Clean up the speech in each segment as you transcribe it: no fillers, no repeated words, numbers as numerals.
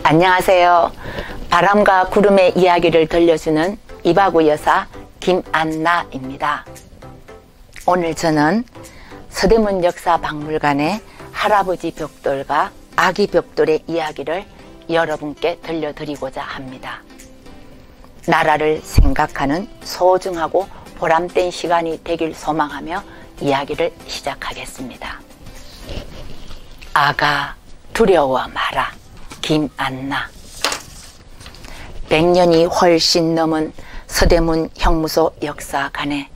안녕하세요. 바람과 구름의 이야기를 들려주는 이바구 여사 김안나입니다. 오늘 저는 서대문 역사박물관의 할아버지 벽돌과 아기 벽돌의 이야기를 여러분께 들려드리고자 합니다. 나라를 생각하는 소중하고 보람된 시간이 되길 소망하며 이야기를 시작하겠습니다. 아가 두려워 마라. 김안나. 100년이 훨씬 넘은 서대문 형무소 역사관에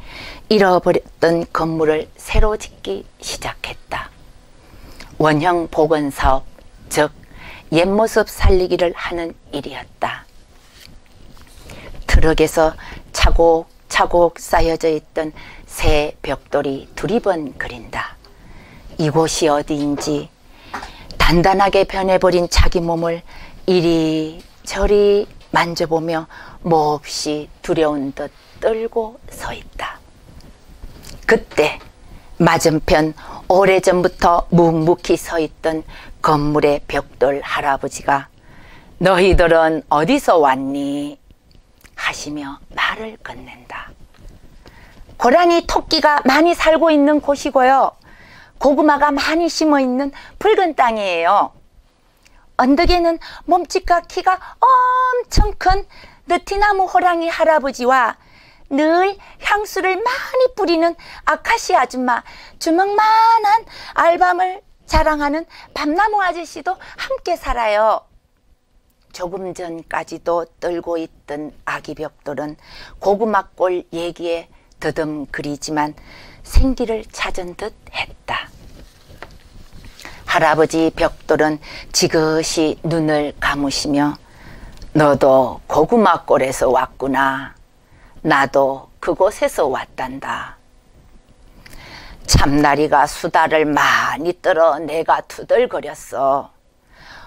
잃어버렸던 건물을 새로 짓기 시작했다. 원형 복원사업, 즉 옛모습 살리기를 하는 일이었다. 트럭에서 차곡차곡 쌓여져 있던 새 벽돌이 두리번거린다. 이곳이 어디인지 단단하게 변해버린 자기 몸을 이리저리 만져보며 몹시 두려운 듯 떨고 서 있다. 그때 맞은편 오래전부터 묵묵히 서 있던 건물의 벽돌 할아버지가 너희들은 어디서 왔니? 하시며 말을 건넨다. 고라니 토끼가 많이 살고 있는 곳이고요. 고구마가 많이 심어있는 붉은 땅이에요. 언덕에는 몸집과 키가 엄청 큰 느티나무 호랑이 할아버지와 늘 향수를 많이 뿌리는 아카시아 아줌마, 주먹만한 알밤을 자랑하는 밤나무 아저씨도 함께 살아요. 조금 전까지도 떨고 있던 아기 벽돌은 고구마골 얘기에 더듬거리지만 생기를 찾은 듯 했다. 할아버지 벽돌은 지그시 눈을 감으시며 너도 고구마골에서 왔구나. 나도 그곳에서 왔단다. 참나리가 수다를 많이 떨어 내가 투덜거렸어.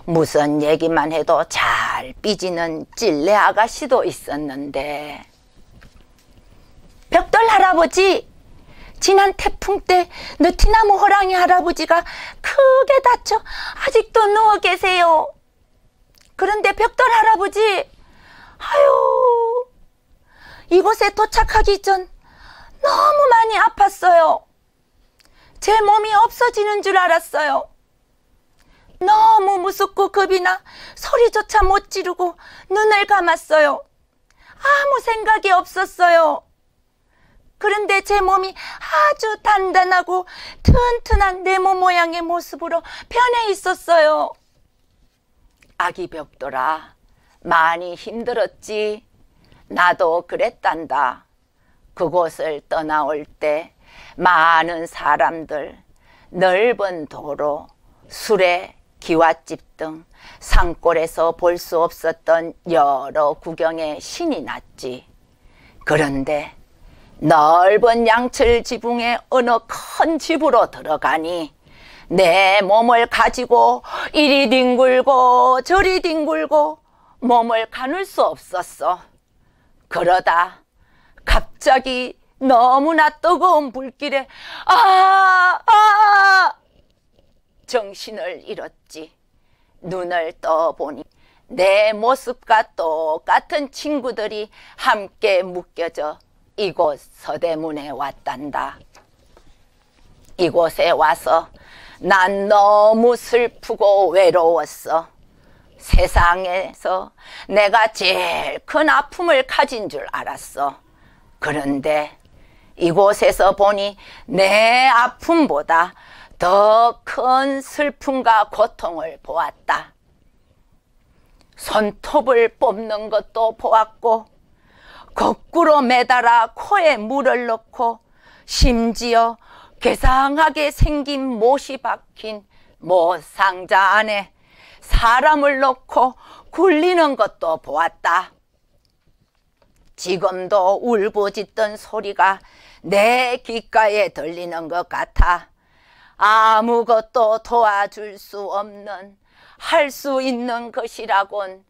무슨 얘기만 해도 잘 삐지는 찔레 아가씨도 있었는데. 벽돌 할아버지, 지난 태풍 때 느티나무 호랑이 할아버지가 크게 다쳐 아직도 누워 계세요. 그런데 벽돌 할아버지, 아유, 이곳에 도착하기 전 너무 많이 아팠어요. 제 몸이 없어지는 줄 알았어요. 너무 무섭고 겁이 나 소리조차 못 지르고 눈을 감았어요. 아무 생각이 없었어요. 그런데 제 몸이 아주 단단하고 튼튼한 네모 모양의 모습으로 변해 있었어요. 아기 벽돌아, 많이 힘들었지? 나도 그랬단다. 그곳을 떠나올 때 많은 사람들, 넓은 도로, 수레, 기와집 등 산골에서 볼 수 없었던 여러 구경에 신이 났지. 그런데 넓은 양철 지붕의 어느 큰 집으로 들어가니 내 몸을 가지고 이리 뒹굴고 저리 뒹굴고 몸을 가눌 수 없었어. 그러다 갑자기 너무나 뜨거운 불길에 정신을 잃었지. 눈을 떠보니 내 모습과 똑같은 친구들이 함께 묶여져 이곳 서대문에 왔단다. 이곳에 와서 난 너무 슬프고 외로웠어. 세상에서 내가 제일 큰 아픔을 가진 줄 알았어. 그런데 이곳에서 보니 내 아픔보다 더 큰 슬픔과 고통을 보았다. 손톱을 뽑는 것도 보았고 거꾸로 매달아 코에 물을 넣고 심지어 괴상하게 생긴 못이 박힌 못 상자 안에 사람을 넣고 굴리는 것도 보았다. 지금도 울부짖던 소리가 내 귓가에 들리는 것 같아. 아무것도 도와줄 수 없는, 할 수 있는 것이라곤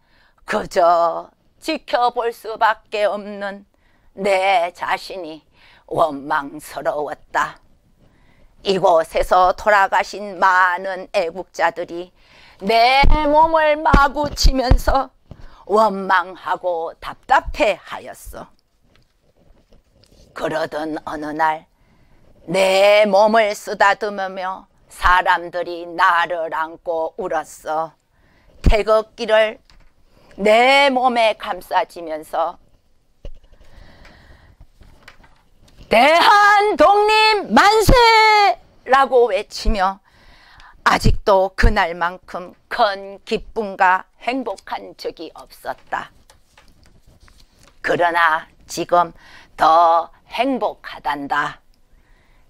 그저 지켜볼 수밖에 없는 내 자신이 원망스러웠다. 이곳에서 돌아가신 많은 애국자들이 내 몸을 마구 치면서 원망하고 답답해 하였어. 그러던 어느 날 내 몸을 쓰다듬으며 사람들이 나를 안고 울었어. 태극기를 내 몸에 감싸지면서 대한 독립 만세라고 외치며 아직도 그날만큼 큰 기쁨과 행복한 적이 없었다. 그러나 지금 더 행복하단다.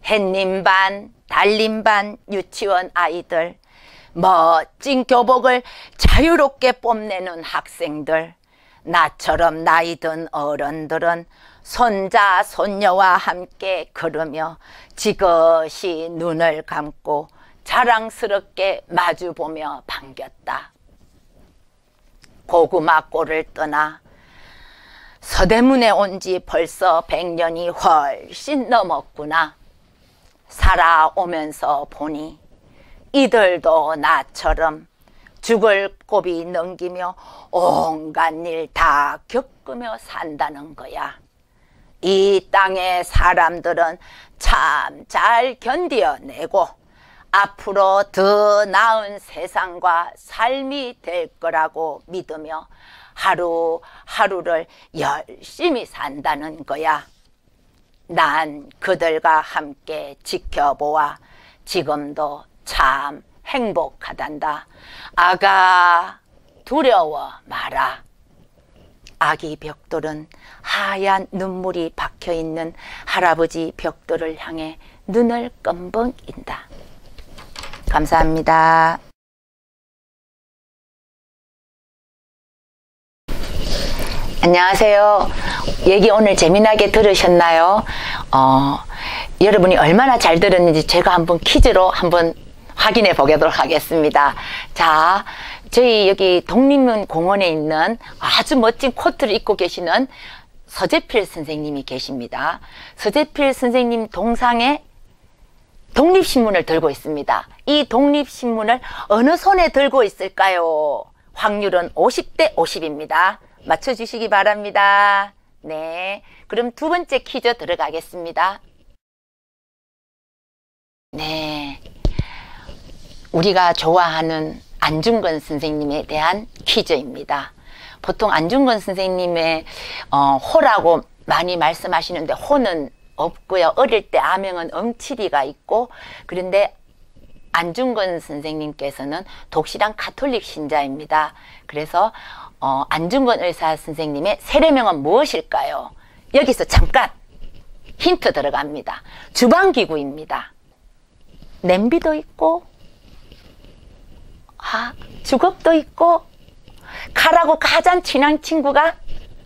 햇님 달님 유치원 아이들, 멋진 교복을 자유롭게 뽐내는 학생들, 나처럼 나이 든 어른들은 손자 손녀와 함께 걸으며 지그시 눈을 감고 자랑스럽게 마주보며 반겼다. 고구마 꼴을 떠나 서대문에 온 지 벌써 100년이 훨씬 넘었구나. 살아오면서 보니 이들도 나처럼 죽을 고비 넘기며 온갖 일 다 겪으며 산다는 거야. 이 땅의 사람들은 참 잘 견뎌내고 앞으로 더 나은 세상과 삶이 될 거라고 믿으며 하루하루를 열심히 산다는 거야. 난 그들과 함께 지켜보아 지금도 참 행복하단다. 아가 두려워 마라. 아기 벽돌은 하얀 눈물이 박혀있는 할아버지 벽돌을 향해 눈을 껌벙인다. 감사합니다. 안녕하세요. 얘기 오늘 재미나게 들으셨나요? 여러분이 얼마나 잘 들었는지 제가 한번 퀴즈로 한번 확인해 보도록 하겠습니다. 자, 저희 여기 독립문공원에 있는 아주 멋진 코트를 입고 계시는 서재필 선생님이 계십니다. 서재필 선생님 동상에 독립신문을 들고 있습니다. 이 독립신문을 어느 손에 들고 있을까요? 확률은 50대 50입니다. 맞춰주시기 바랍니다. 네, 그럼 두 번째 퀴즈 들어가겠습니다. 네, 우리가 좋아하는 안중근 선생님에 대한 퀴즈입니다. 보통 안중근 선생님의 호라고 많이 말씀하시는데 호는 없고요. 어릴 때 아명은 엄칠이가 있고, 그런데 안중근 선생님께서는 독실한 가톨릭 신자입니다. 그래서 안중근 의사 선생님의 세례명은 무엇일까요? 여기서 잠깐 힌트 들어갑니다. 주방기구입니다. 냄비도 있고 주걱도 있고 칼하고 가장 친한 친구가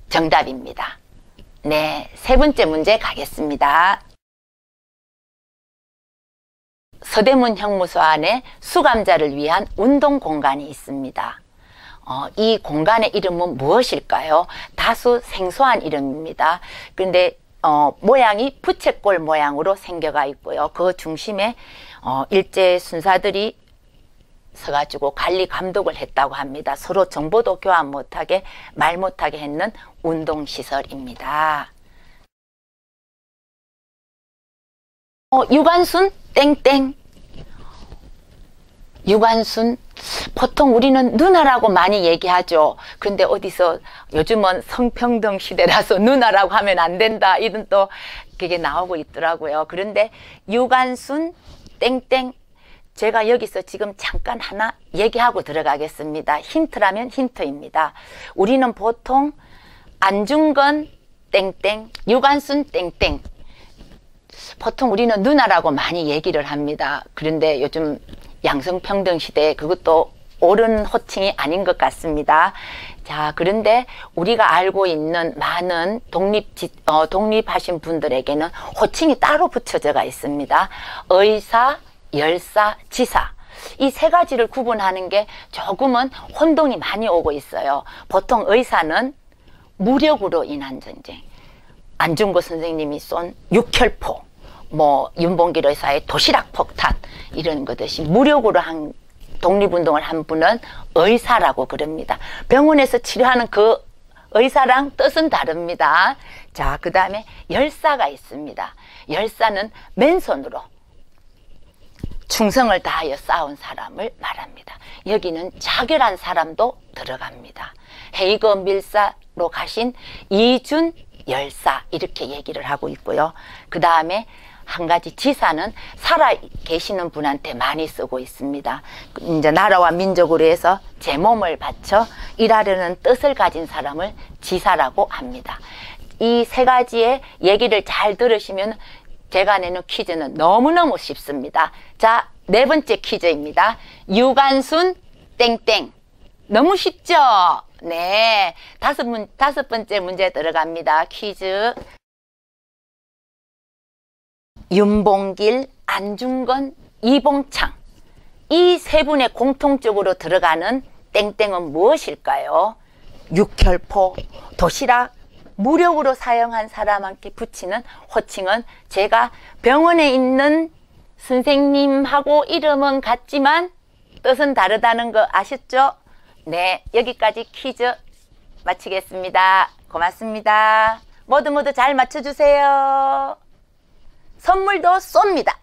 정답입니다. 네, 세 번째 문제 가겠습니다. 서대문 형무소 안에 수감자를 위한 운동 공간이 있습니다. 이 공간의 이름은 무엇일까요? 다소 생소한 이름입니다. 그런데 모양이 부채꼴 모양으로 생겨가 있고요. 그 중심에 일제 순사들이 서가지고 관리 감독을 했다고 합니다. 서로 정보도 교환 못하게 말 못하게 했는 운동시설입니다. 유관순 땡땡. 유관순, 보통 우리는 누나라고 많이 얘기하죠. 근데 어디서 요즘은 성평등 시대라서 누나라고 하면 안 된다 이런 또 그게 나오고 있더라고요. 그런데 유관순 땡땡, 제가 여기서 지금 잠깐 하나 얘기하고 들어가겠습니다. 힌트라면 힌트입니다. 우리는 보통 안중근 땡땡, 유관순 땡땡, 보통 우리는 누나라고 많이 얘기를 합니다. 그런데 요즘 양성평등 시대에 그것도 옳은 호칭이 아닌 것 같습니다. 자, 그런데 우리가 알고 있는 많은 독립하신 분들에게는 호칭이 따로 붙여져가 있습니다. 의사, 열사, 지사. 이 세 가지를 구분하는 게 조금은 혼동이 많이 오고 있어요. 보통 의사는 무력으로 인한 전쟁, 안중근 선생님이 쏜 육혈포, 윤봉길 의사의 도시락 폭탄 이런 것듯이 무력으로 한 독립운동을 한 분은 의사라고 그럽니다. 병원에서 치료하는 그 의사랑 뜻은 다릅니다. 자, 그 다음에 열사가 있습니다. 열사는 맨손으로 충성을 다하여 싸운 사람을 말합니다. 여기는 자결한 사람도 들어갑니다. 헤이거 밀사로 가신 이준 열사 이렇게 얘기를 하고 있고요. 그 다음에 한 가지 지사는 살아 계시는 분한테 많이 쓰고 있습니다. 이제 나라와 민족으로 해서 제 몸을 바쳐 일하려는 뜻을 가진 사람을 지사라고 합니다. 이 세 가지의 얘기를 잘 들으시면 제가 내는 퀴즈는 너무너무 쉽습니다. 자, 네 번째 퀴즈입니다. 유관순 땡땡. 너무 쉽죠? 네. 다섯 번째 문제 들어갑니다. 퀴즈. 윤봉길, 안중건, 이봉창. 이 세 분의 공통적으로 들어가는 땡땡은 무엇일까요? 육혈포, 도시락, 무력으로 사용한 사람한테 붙이는 호칭은 제가 병원에 있는 선생님하고 이름은 같지만 뜻은 다르다는 거 아셨죠? 네, 여기까지 퀴즈 마치겠습니다. 고맙습니다. 모두 잘 맞춰주세요. 선물도 쏩니다.